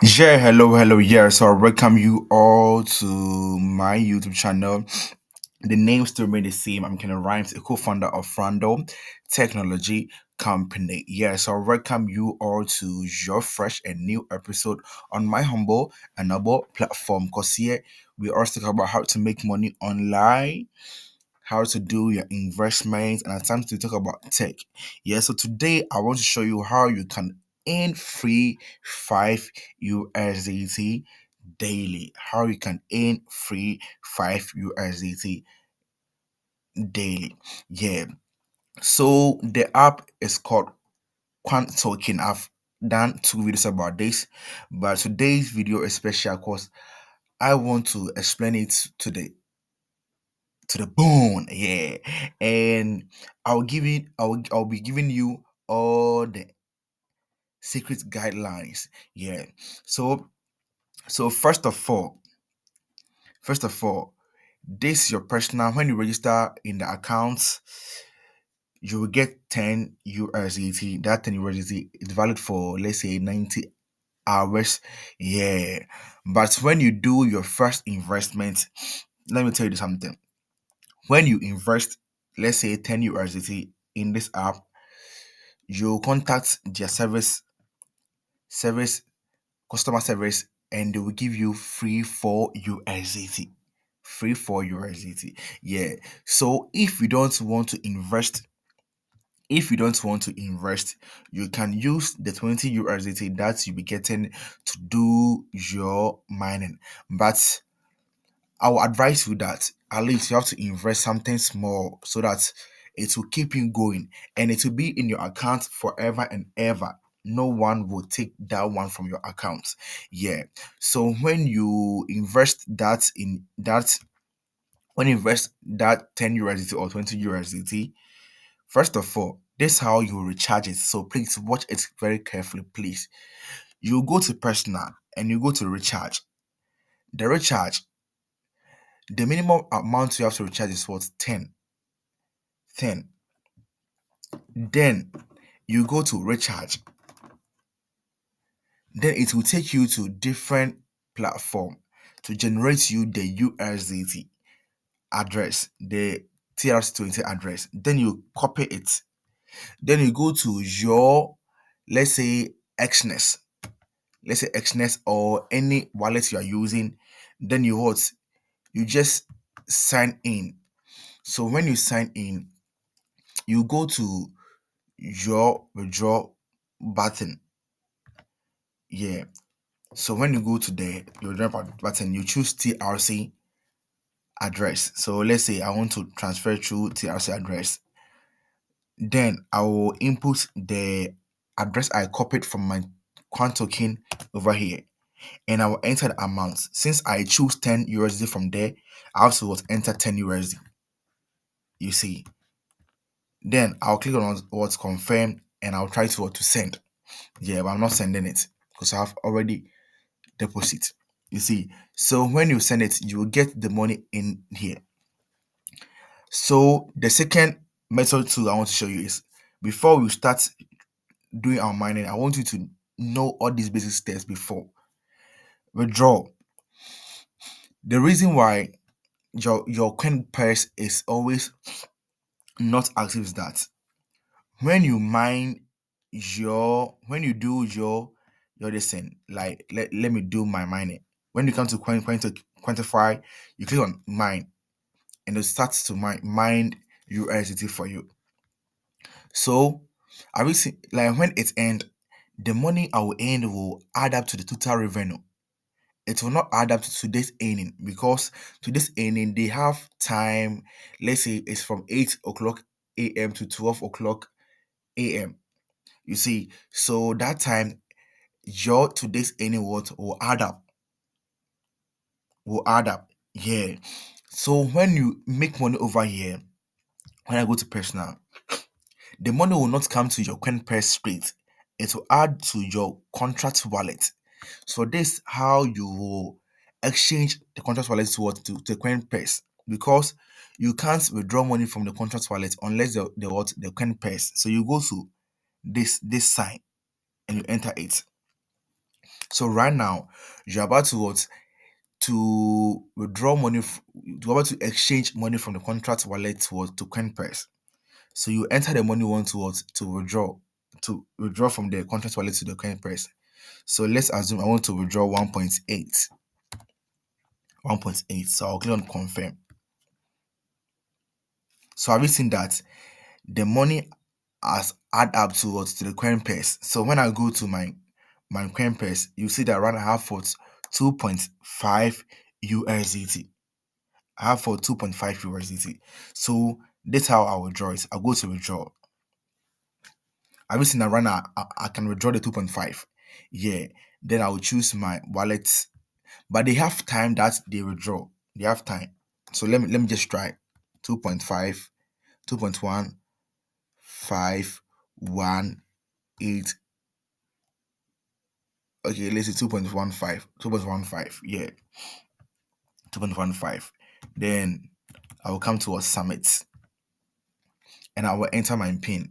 Yeah, hello. Yeah, so I welcome you all to my YouTube channel. The name still remain the same. I'm Ken Rhymes, a co-founder of Frando Technology Company. Yeah, so I welcome you all to your fresh and new episode on my humble and noble platform. Because here we also talk about how to make money online, how to do your investments, and at times to talk about tech. Yeah, so today I want to show you how you can earn free 5 USDT daily. How you can earn free 5 USDT daily. Yeah. So the app is called Quant Token. I've done 2 videos about this, but today's video is special because I want to explain it to the bone. Yeah. And I'll be giving you all the secret guidelines. Yeah. So so first of all, this is your personal. When you register in the account, you will get 10 USDT. That 10 USDT is valid for, let's say, 90 hours. Yeah. But when you do your first investment, let me tell you something. When you invest, let's say 10 USDT in this app, you contact their service customer service, and they will give you free 4 USDT. Free 4 USDT. Yeah. So if you don't want to invest, you can use the 20 USDT that you'll be getting to do your mining. But I will advise you that at least you have to invest something small so that it will keep you going and it will be in your account forever and ever. No one will take that one from your account. Yeah. So when you invest that 10 USDT or 20 USDT, first of all, this is how you recharge it. So please watch it very carefully, please. You go to personal and you go to recharge. The recharge, the minimum amount you have to recharge is what? 10. 10. Then you go to recharge. Then it will take you to different platform to generate you the USDT address, the TRC20 address. Then you copy it. Then you go to your, let's say, Xness. Let's say Xness or any wallet you are using. Then you what? You just sign in. So when you sign in, you go to your withdraw button. Yeah. So when you go to the your withdraw button, you choose TRC address. So let's say I want to transfer through TRC address. Then I will input the address I copied from my Quant token over here, and I will enter the amount. Since I choose 10 USD from there, I also will enter 10 USD. You see. Then I'll click on what's confirm and I'll try to send. Yeah, but I'm not sending it because I have already deposit. You see, so when you send it, you will get the money in here. So the second method too I want to show you is, before we start doing our mining, I want you to know all these basic steps before withdraw. The reason why your coin pairs is always not active is that when you mine when you do your listen, like let me do my mining. When you come to quantify, you click on mine and it starts to mine USDT for you. So I will see, like, when it end, the money I will earn will add up to the total revenue. It will not add up to today's earning, because today's earning they have time. Let's say it's from 8 o'clock a.m. to 12 o'clock a.m. You see, so that time your today's earning what will add up, Yeah. So when you make money over here, when I go to personal, the money will not come to your CoinPress straight. It will add to your contract wallet. So this how you will exchange the contract wallet to the CoinPress, because you can't withdraw money from the contract wallet unless the CoinPress. So you go to this sign and you enter it. So right now, you're about to what? To withdraw money, you're about to exchange money from the contract wallet to CoinPress. So you enter the money you want to what? To withdraw from the contract wallet to the CoinPress. So let's assume I want to withdraw 1.8. 1.8. So I'll click on confirm. So have you seen that the money has add up to what? To the CoinPress. So when I go to my CoinPress, you see that around I have for 2.5 USDT. I have for 2.5 USDT. So that's how I withdraw it. I'll go to withdraw. Have you seen that right now? I can withdraw the 2.5. Yeah. Then I will choose my wallet. But they have time that they withdraw. They have time. So let me just try 2.5, 2.1, 5, 1, 8. Okay, let's say 2.15. 2.15. Yeah. 2.15. Then I will come to a summit and I will enter my pin.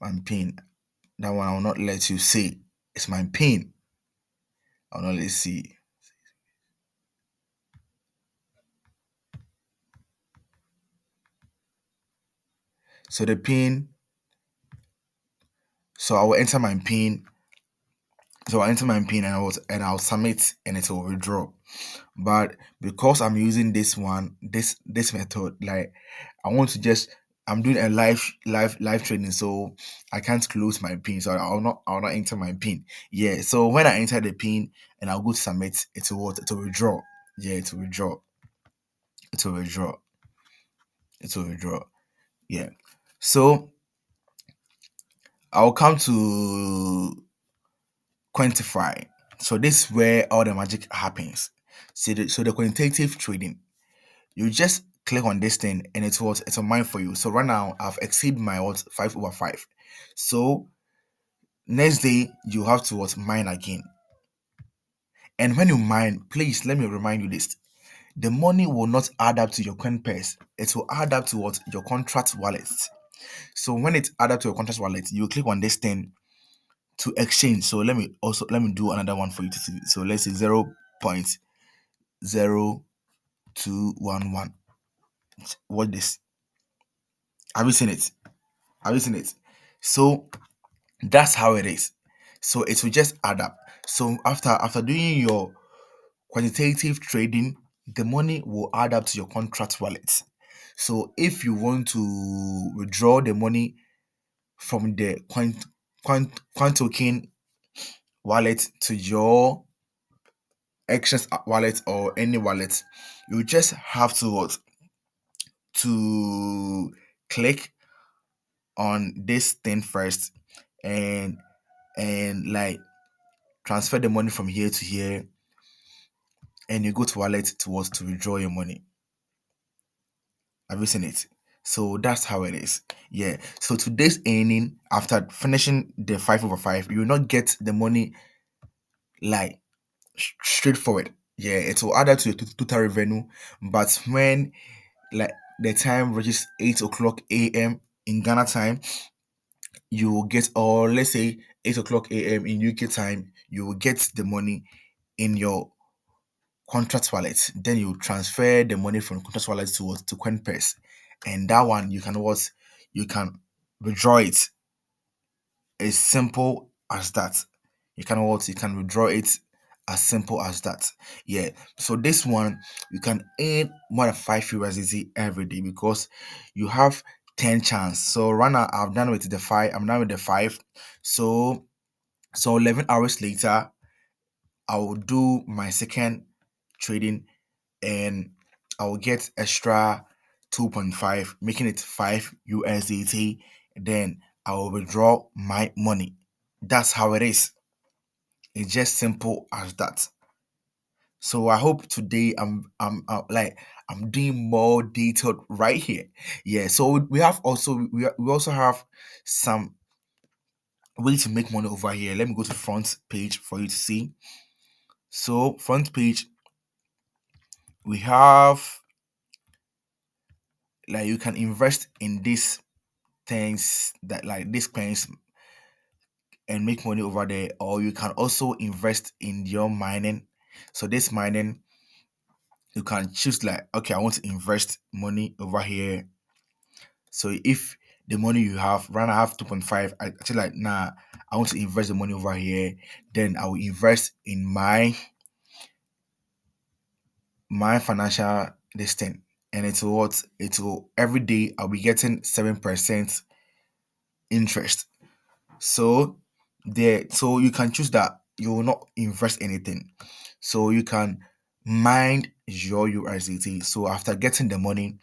My pin. That one I will not let you see. It's my pin. I'll not let you see. So the pin. So I will enter my pin. So I enter my pin and I'll submit and it will withdraw. But because I'm using this one, this method, like I want to just I'm doing a live trading, so I can't close my pin. So I'll not enter my pin. Yeah. So when I enter the pin and I'll go to submit, it will what? It will withdraw. Yeah, it will withdraw. It will withdraw. It will withdraw. Yeah. So I'll come to quantify. So this is where all the magic happens. So the quantitative trading, you just click on this thing and it's a mine for you. So right now I've exceeded my what 5/5. So next day you have to what mine again. And when you mine, please let me remind you this. The money will not add up to your coin pairs. It will add up to what your contract wallet. So when it add up to your contract wallet, you click on this thing to exchange. So let me do another one for you to see. So let's say 0.0211. What this? Have you seen it? Have you seen it? So that's how it is. So it will just add up. So after doing your quantitative trading, the money will add up to your contract wallet. So if you want to withdraw the money from the coin token wallet to your exchange wallet or any wallet, you just have to to click on this thing first and like transfer the money from here to here, and you go to wallet to withdraw your money. Have you seen it? So that's how it is. Yeah. So today's earning, after finishing the 5/5, you will not get the money like straightforward. Yeah, it will add up to your total revenue. But when like the time reaches 8 o'clock a.m. in Ghana time, you will get, or let's say 8 o'clock a.m. in UK time, you will get the money in your contract wallet. Then you transfer the money from contract wallet to CoinPress, and that one you can withdraw it. As simple as that. You can withdraw it as simple as that. Yeah. So this one you can earn more than 5 USDT every day because you have 10 chance. So right now I've done with the five. I'm done with the five. So 11 hours later, I will do my second trading and I will get extra 2.5, making it 5 USDT. Then I will withdraw my money. That's how it is. It's just simple as that. So I hope today I'm doing more detailed right here. Yeah. So we also have some way to make money over here. Let me go to front page for you to see. So front page, we have like you can invest in these things that like these coins and make money over there, or you can also invest in your mining. So this mining, you can choose like, okay, I want to invest money over here. So if the money you have, right now I have 2.5, I feel like, nah, I want to invest the money over here. Then I will invest in my financial this thing. And it's what it will every day I'll be getting 7% interest. So so you can choose that you will not invest anything. So you can mine your USDT. So after getting the money,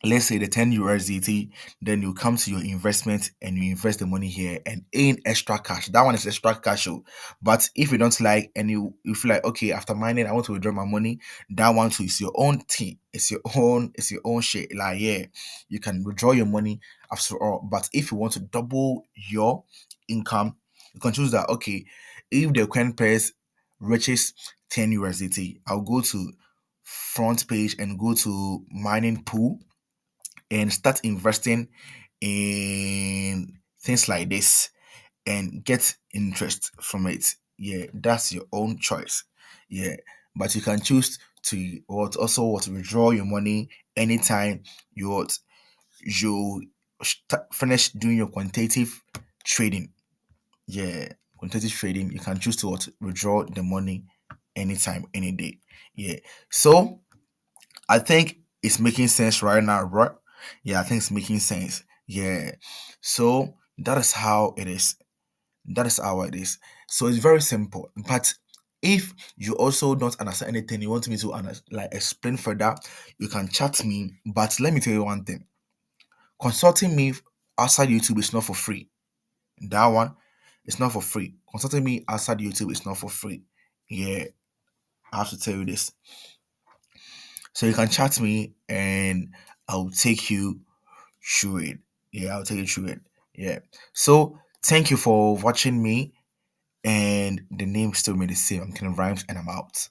let's say the 10 USDT, then you come to your investment and you invest the money here and earn extra cash. That one is extra cash. Oh. But if you don't like and you feel like, okay, after mining, I want to withdraw my money, that one too is your own thing. It's your own shit. Like, yeah, you can withdraw your money after all. But if you want to double your income, you can choose that, okay, if the coin price reaches 10 USDT, I'll go to front page and go to mining pool and start investing in things like this and get interest from it. Yeah, that's your own choice. Yeah, but you can choose to what withdraw your money anytime you finish doing your quantitative trading. Yeah, quantitative trading, you can choose to withdraw the money anytime, any day. Yeah, so I think it's making sense right now, right? Yeah, I think it's making sense. Yeah. So that is how it is. That is how it is. So it's very simple. But if you also don't understand anything, you want me to like explain further, you can chat me. But let me tell you one thing: consulting me outside YouTube is not for free. That one is not for free. Consulting me outside YouTube is not for free. Yeah, I have to tell you this. So you can chat me and I'll take you through it. Yeah, I'll take you through it. Yeah. So thank you for watching me. And the name still remains the same. I'm Ken Rhymes and I'm out.